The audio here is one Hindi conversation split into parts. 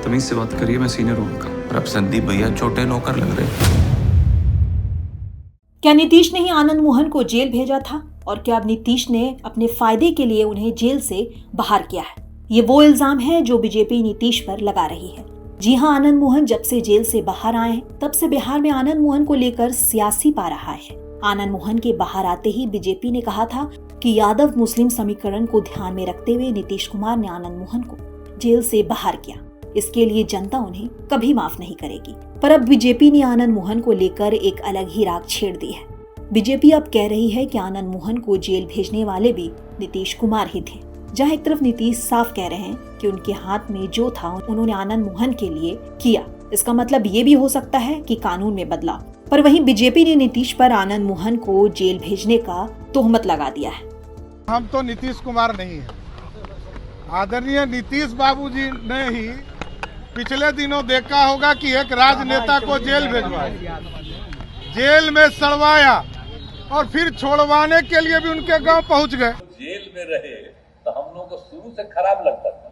तमीज से बात करिए, मैं सीनियर हूं उनका। और अब संदीप भैया छोटे नौकर लग रहे। क्या नीतीश ने ही आनंद मोहन को जेल भेजा था? और क्या अब नीतीश ने अपने फायदे के लिए उन्हें जेल से बाहर किया है? ये वो इल्जाम है जो बीजेपी नीतीश पर लगा रही है। जी हाँ, आनंद मोहन जब से जेल से बाहर आए हैं तब से बिहार में आनंद मोहन को लेकर सियासी पा रहा है। आनंद मोहन के बाहर आते ही बीजेपी ने कहा था कि यादव मुस्लिम समीकरण को ध्यान में रखते हुए नीतीश कुमार ने आनंद मोहन को जेल से बाहर किया। इसके लिए जनता उन्हें कभी माफ नहीं करेगी। पर अब बीजेपी ने आनंद मोहन को लेकर एक अलग ही राग छेड़ दी है। बीजेपी अब कह रही है कि आनंद मोहन को जेल भेजने वाले भी नीतीश कुमार ही थे। जहां एक तरफ नीतीश साफ कह रहे हैं कि उनके हाथ में जो था उन्होंने आनंद मोहन के लिए किया, इसका मतलब ये भी हो सकता है कि कानून में बदलाव। पर वहीं बीजेपी ने नीतीश पर आनंद मोहन को जेल भेजने का तोहमत लगा दिया है। हम तो नीतीश कुमार नहीं है, आदरणीय नीतीश बाबूजी ने ही पिछले दिनों देखा होगा कि एक राजनेता को जेल भेजवाया, जेल में सड़वाया और फिर छोड़वाने के लिए भी उनके गांव पहुंच गए। जेल में रहे तो हम लोग को शुरू से खराब लगता था,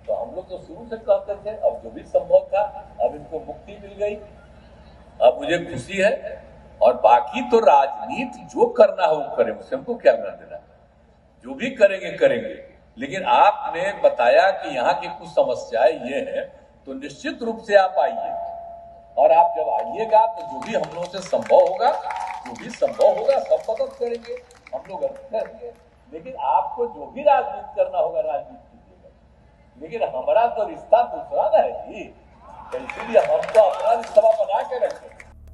तो हम लोग तो शुरू से कहते थे अब जो भी संभव था, अब इनको मुक्ति मिल गई, अब मुझे खुशी है। और बाकी तो राजनीति जो करना हो वो करें, उससे हमको क्या लेना देना, जो भी करेंगे करेंगे। लेकिन आपने बताया कि यहाँ की कुछ समस्याएं ये हैं, तो निश्चित रूप से आप आइए, और आप जब आइएगा तो जो भी हम लोगों से संभव होगा, सब मदद करेंगे, हम लोग करेंगे। लेकिन आपको जो भी राजनीति करना होगा राजनीति कीजिएगा, लेकिन हमारा तो रिश्ता दूसरा ना है जी, तो इसीलिए हम तो अपना रिश्ता बना के रखें।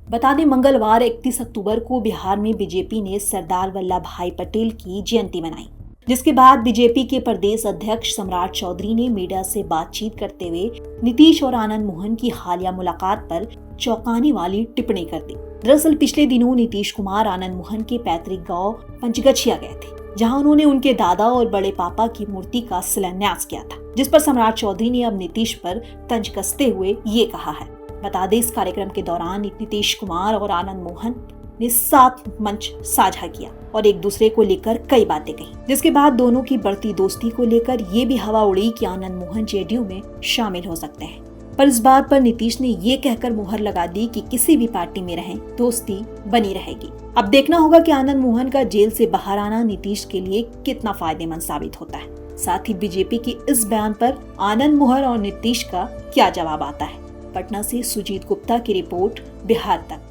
बता दें, मंगलवार 31 अक्टूबर को बिहार में बीजेपी ने सरदार वल्लभ भाई पटेल की जयंती मनाई, जिसके बाद बीजेपी के प्रदेश अध्यक्ष सम्राट चौधरी ने मीडिया से बातचीत करते हुए नीतीश और आनंद मोहन की हालिया मुलाकात पर चौंकाने वाली टिप्पणी कर दी। दरअसल पिछले दिनों नीतीश कुमार आनंद मोहन के पैतृक गांव पंचगछिया गए थे, जहां उन्होंने उनके दादा और बड़े पापा की मूर्ति का शिलान्यास किया था, जिस पर सम्राट चौधरी ने अब नीतीश पर तंज कसते हुए ये कहा है। बता दें, इस कार्यक्रम के दौरान नीतीश कुमार और आनंद मोहन ने साथ मंच साझा किया और एक दूसरे को लेकर कई बातें कही, जिसके बाद दोनों की बढ़ती दोस्ती को लेकर ये भी हवा उड़ी कि आनंद मोहन जेडीयू में शामिल हो सकते हैं। पर इस बात पर नीतीश ने ये कहकर मुहर लगा दी कि किसी भी पार्टी में रहें, दोस्ती बनी रहेगी। अब देखना होगा कि आनंद मोहन का जेल से बाहर आना नीतीश के लिए कितना फायदेमंद साबित होता है। साथ ही बीजेपी की इस बयान पर आनंद मोहन और नीतीश का क्या जवाब आता है। पटना से सुजीत गुप्ता की रिपोर्ट, बिहार तक।